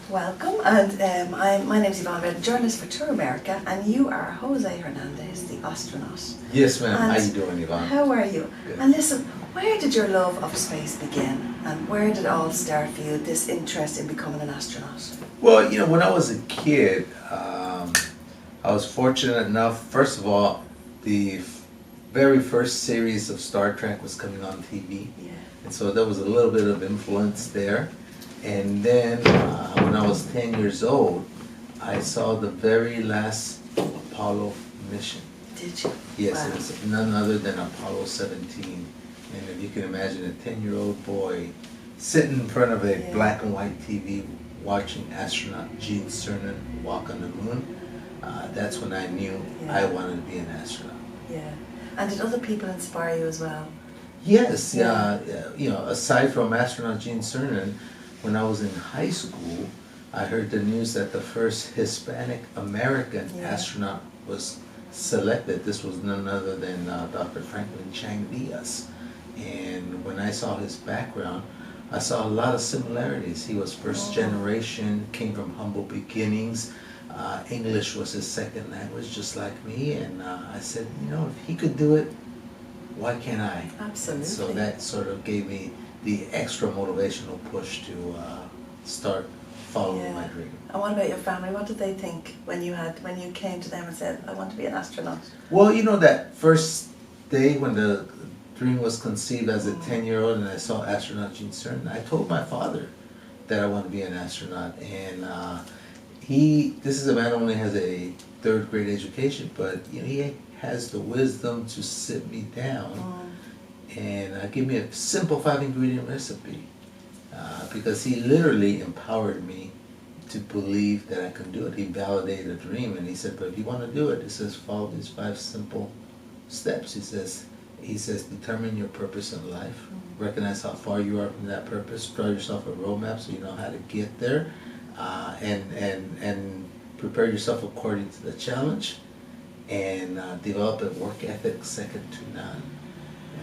Welcome, and my name is Yvonne Red, journalist for Tour America, and you are José Hernández, the astronaut. Yes, ma'am. And how you doing, Yvonne? How are you? Good. And listen, where did your love of space begin, and where did it all start for you, this interest in becoming an astronaut? Well, when I was a kid, I was fortunate enough, first of all, the very first series of Star Trek was coming on TV. Yeah. And so there was a little bit of influence there. And then when I was 10 years old, I saw the very last Apollo mission. Did you? Yes, Wow. It was none other than Apollo 17. And if you can imagine a 10-year-old boy sitting in front of a black and white TV watching astronaut Gene Cernan walk on the moon, that's when I knew I wanted to be an astronaut. Yeah. And did other people inspire you as well? Yes, aside from astronaut Gene Cernan, when I was in high school, I heard the news that the first Hispanic American astronaut was selected. This was none other than Dr. Franklin Chang Diaz. And when I saw his background, I saw a lot of similarities. He was first generation, came from humble beginnings. English was his second language, just like me. And I said, if he could do it, why can't I? Absolutely. And so that sort of gave me the extra motivational push to start following my dream. And what about your family? What did they think when you came to them and said, I want to be an astronaut? Well, that first day when the dream was conceived as a 10-year-old and I saw astronaut Gene Cernan, I told my father that I want to be an astronaut. And this is a man who only has a third grade education, but he has the wisdom to sit me down and give me a simple 5-ingredient recipe, because he literally empowered me to believe that I can do it. He validated a dream, and he said, but if you want to do it, he says, follow these 5 simple steps. He says, determine your purpose in life, recognize how far you are from that purpose, draw yourself a roadmap so you know how to get there, and prepare yourself according to the challenge, and develop a work ethic second to none.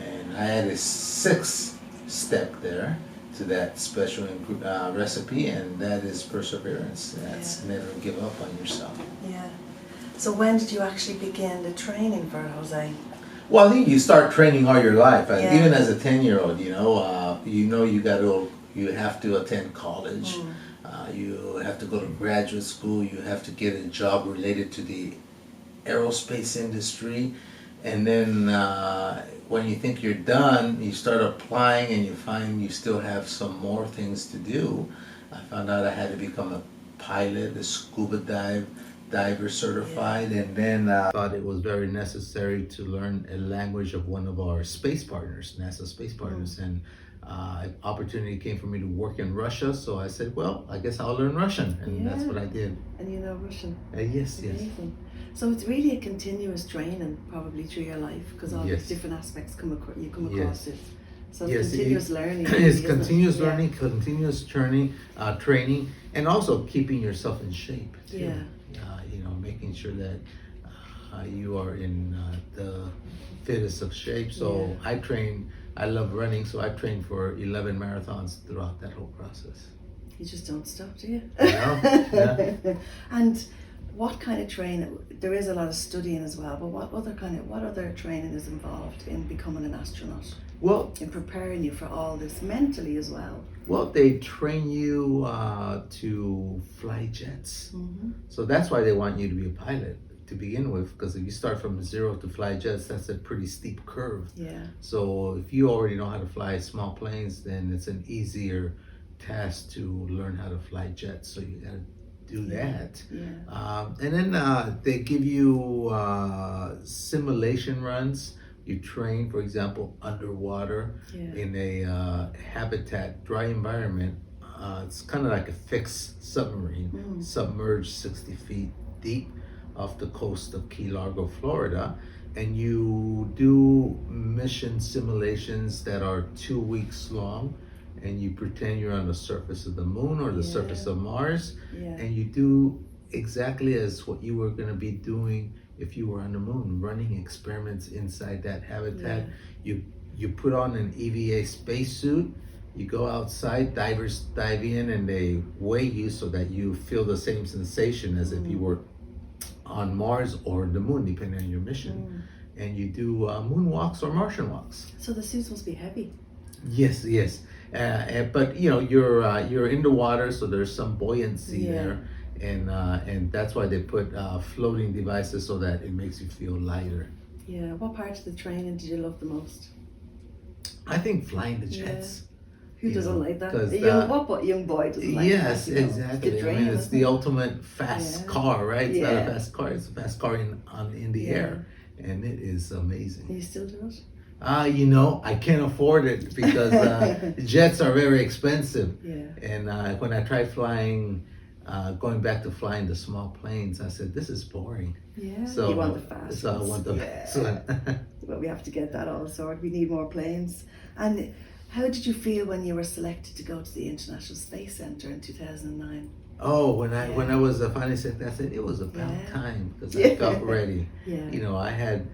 And I had a 6th step there to that special recipe, and that is perseverance. That's never give up on yourself. Yeah. So when did you actually begin the training for it, Jose? Well, I think you start training all your life. Even as a 10-year-old, you have to attend college. You have to go to graduate school. You have to get a job related to the aerospace industry. And then when you think you're done, you start applying and you find you still have some more things to do. I found out I had to become a pilot, a scuba diver certified, and then thought it was very necessary to learn a language of one of our space partners, NASA space partners. And an opportunity came for me to work in Russia, so I said, well, I guess I'll learn Russian, and that's what I did. And you know Russian? Yes. Amazing. So it's really a continuous training, probably through your life, because all these different aspects you come across it. So it's continuous learning. It's continuous learning, continuous training, and also keeping yourself in shape too. Making sure that you are in the fittest of shape. So I love running, so I trained for 11 marathons throughout that whole process. You just don't stop, do you? Yeah. And what kind of training? There is a lot of studying as well, but what other training is involved in becoming an astronaut? Well, in preparing you for all this mentally as well. Well, they train you to fly jets. So that's why they want you to be a pilot to begin with, because if you start from 0 to fly jets, that's a pretty steep curve. Yeah. So if you already know how to fly small planes, then it's an easier task to learn how to fly jets. So you got to do that. Yeah. And then they give you simulation runs. You train, for example, underwater in a habitat, dry environment. It's kind of like a fixed submarine, submerged 60 feet deep off the coast of Key Largo, Florida. And you do mission simulations that are 2 weeks long. And you pretend you're on the surface of the moon or the surface of Mars. And you do exactly as what you were going to be doing if you were on the moon, running experiments inside that habitat. You put on an EVA spacesuit You go outside, divers dive in and they weigh you so that you feel the same sensation as if you were on Mars or the moon, depending on your mission. And you do moonwalks or Martian walks. So the suits must be heavy. Yes, yes. But you know, you're in the water, so there's some buoyancy there, and that's why they put floating devices so that it makes you feel lighter. Yeah. What part of the training did you love the most? I think flying the jets. Who doesn't like that? What young boy doesn't like that? Yes, exactly. I mean, it's the ultimate fast car, right? It's not a fast car; it's a fast car in the air, and it is amazing. You still do it? You know, I can't afford it because jets are very expensive. Yeah. And when I tried flying, going back to flying the small planes, I said, this is boring. Yeah. So you want the fast So ones. I want the fast one. Well, we have to get that all sorted. We need more planes. And how did you feel when you were selected to go to the International Space Center in 2009? Oh, when I was finally selected, I said it was about time because I felt ready. Yeah. You know, I had,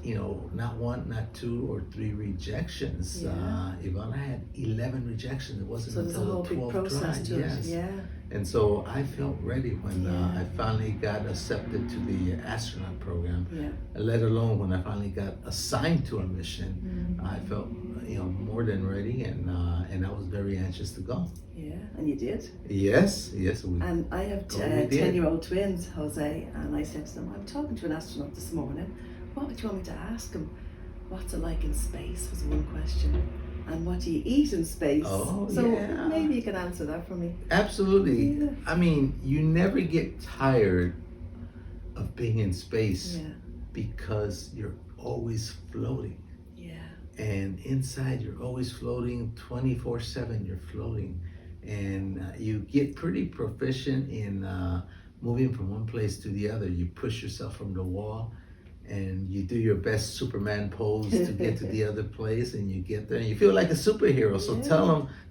not one, not two or three rejections. Ivana had 11 rejections. It wasn't until the 12th try. Yes. Yeah. And so I felt ready when I finally got accepted to the astronaut program. Yeah. Let alone when I finally got assigned to a mission, I felt more than ready, and I was very anxious to go. Yeah, and you did. Yes. And I have 10-year-old twins, Jose, and I said to them, I'm talking to an astronaut this morning. What would you want me to ask him? What's it like in space was one question. And what do you eat in space? Oh, so maybe you can answer that for me. Absolutely. Yeah. I mean, you never get tired of being in space because you're always floating. Yeah. And inside, you're always floating 24/7. You're floating, and you get pretty proficient in moving from one place to the other. You push yourself from the wall, and you do your best Superman pose to get to the other place, and you get there, and you feel like a superhero. So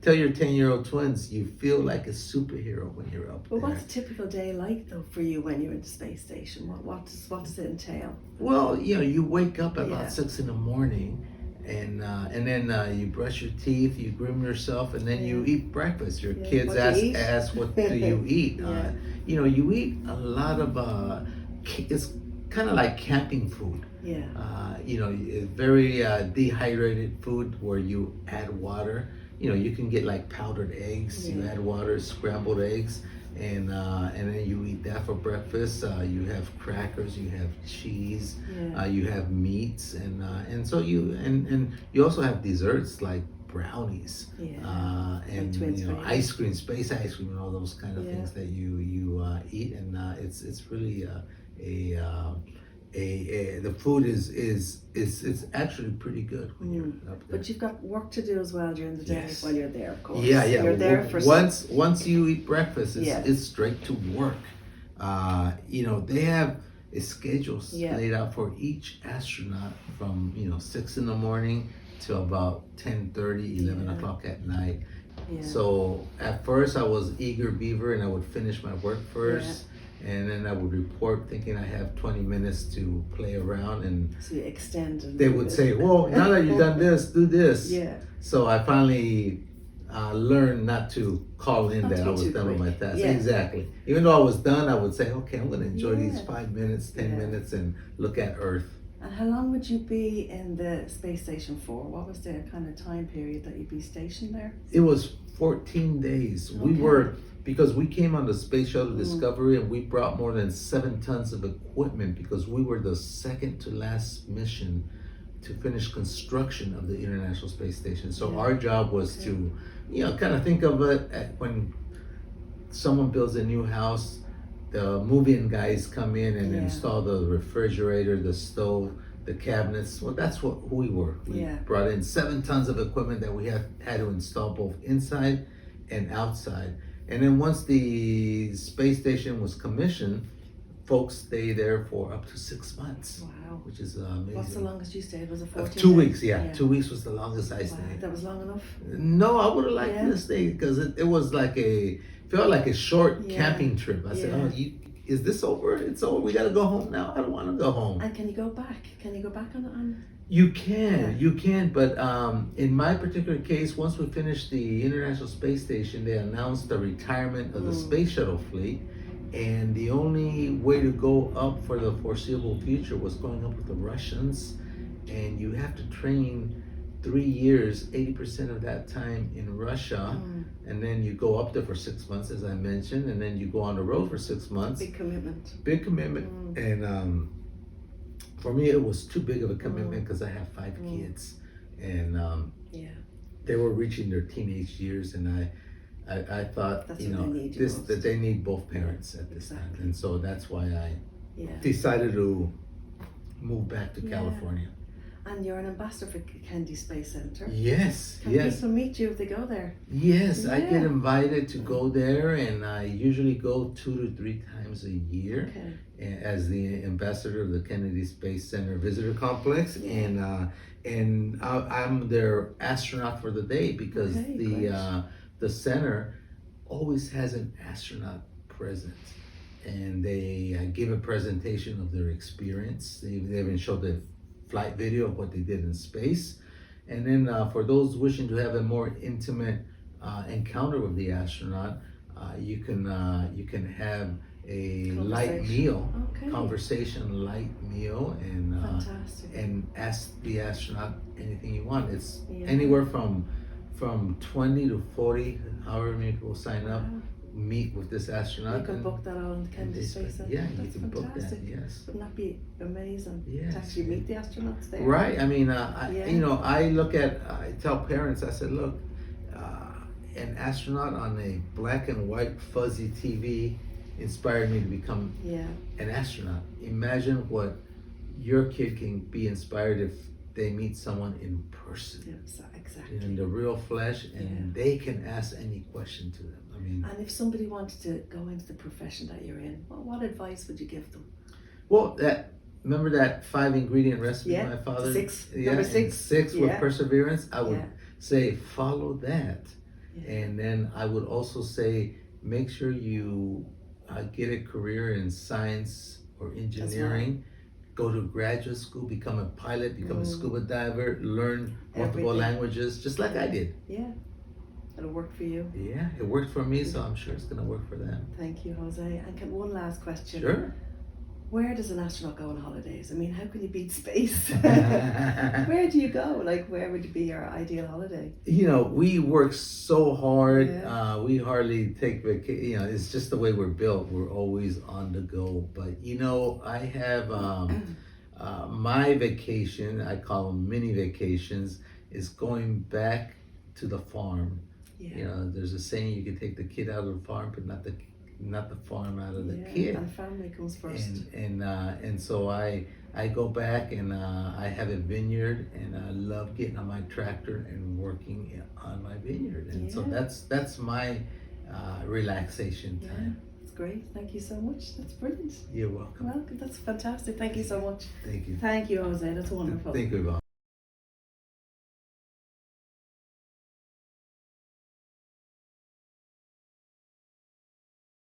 tell your 10-year-old twins, you feel like a superhero when you're up there. Well, what's a typical day like though for you when you're in the space station? What does it entail? Well, you wake up at about 6 in the morning. And then you brush your teeth, you groom yourself, and then you eat breakfast. Your kids ask, what do you eat? You eat a lot of, it's kind of like camping food. Yeah. Very dehydrated food where you add water. You can get like powdered eggs. You add water, scrambled eggs, and then you eat that for breakfast. You have crackers, you have cheese, you have meats, and so you also have desserts like brownies, and ice cream, space ice cream, and all those kind of things that you eat, and it's really the food is actually pretty good when you're up there. But you've got work to do as well during the day while you're there, of course. Yeah. You're there for once you eat breakfast, it's straight to work. They have a schedule laid out for each astronaut from 6 in the morning till about 10:30, 11 o'clock at night. Yeah. So at first I was eager beaver, and I would finish my work first. And then I would report thinking I have 20 minutes to play around, and so you extend. They would say, well, now that you've done this, do this. Yeah. So I finally learned not to call in that I was done with my task. Yeah. Exactly. Even though I was done, I would say, okay, I'm going to enjoy these 5 minutes, 10 minutes, and look at Earth. And how long would you be in the space station for? What was the kind of time period that you'd be stationed there? It was 14 days. Okay. Because we came on the Space Shuttle Discovery, and we brought more than 7 tons of equipment because we were the second to last mission to finish construction of the International Space Station. So our job was to, kind of think of it when someone builds a new house, the moving guys come in and install the refrigerator, the stove, the cabinets. Well, that's who we were. We brought in 7 tons of equipment that we had to install both inside and outside. And then once the space station was commissioned, folks stay there for up to 6 months. Wow. Which is amazing. What's the longest you stayed? Was it 14 2 weeks, 2 weeks was the longest I stayed. That was long enough? No, I would have liked to stay because it was felt like a short camping trip. I said, is this over? It's over. We got to go home now. I don't want to go home. And can you go back? Can you go back on You can, Yeah. you can, but in my particular case, once we finished the International Space Station, they announced the retirement of the space shuttle fleet, and the only way to go up for the foreseeable future was going up with the Russians, and you have to train 3 years, 80% of that time in Russia, and then you go up there for 6 months, as I mentioned, and then you go on the road for 6 months. Big commitment. Big commitment, and for me, it was too big of a commitment because I have 5 kids, and Yeah. they were reaching their teenage years, and I thought, That's you what know, they need this most. that they need both parents at this time, Exactly. and so that's why I Yeah. decided to move back to Yeah. California. And you're an ambassador for Kennedy Space Center. Yes, Can yes, people meet you if they go there? yes. I get Yeah. invited to go there, and I usually go 2 to 3 times a year. Okay. As the ambassador of the Kennedy Space Center Visitor Complex, Yeah. and I'm their astronaut for the day because Okay, the great. the center always has an astronaut present, and they give a presentation of their experience. They even showed the flight video of what they did in space, and then for those wishing to have a more intimate encounter with the astronaut, you can have a light meal, Okay. conversation light meal, Fantastic. and ask the astronaut anything you want. It's Yeah. anywhere from 20 to 40, however many people sign up, Wow. meet with this astronaut. You can and- book that on the Kennedy and Space Center. Yeah, you That's can book that. fantastic. Yes. Wouldn't that be amazing Yes, to actually meet the astronauts there? Right. I mean, Yeah. I tell parents, I said, look, an astronaut on a black and white fuzzy TV inspired me to become Yeah. an astronaut. Imagine what your kid can be inspired if they meet someone in person, Yeah, exactly. in the real flesh, and Yeah. they can ask any question to them. I mean, And if somebody wanted to go into the profession that you're in, what advice would you give them? well, remember that 5 ingredient recipe Yeah, my father? six. Yeah, Number and 6. 6 with Yeah. perseverance. I would Yeah. say follow that. Yeah. And then I would also say, make sure you get a career in science or engineering. Go to graduate school, become a pilot, become a scuba diver, learn multiple Everything. languages, just like I did. Yeah. It'll work for you. Yeah, it worked for me, so I'm sure it's gonna work for them. Thank you, Jose. And one last question. Sure. Where does an astronaut go on holidays? I mean, how can you beat space? Where do you go? Like, where would be your ideal holiday? You know, we work so hard. Yeah. We hardly take vacation. You know, it's just the way we're built. We're always on the go. But you know, I have my vacation. I call them mini vacations. Is going back to the farm. Yeah. You know, there's a saying: you can take the kid out of the farm, but not the farm out of the Yeah, kid. and family comes first. And so I go back and I have a vineyard, and I love getting on my tractor and working on my vineyard, and so Yeah. that's my relaxation Yeah, time. that's great. Thank you so much. That's brilliant. You're welcome. Well, that's fantastic. Thank you so much. Thank you. Thank you, Jose. That's wonderful. Thank you, Yvonne.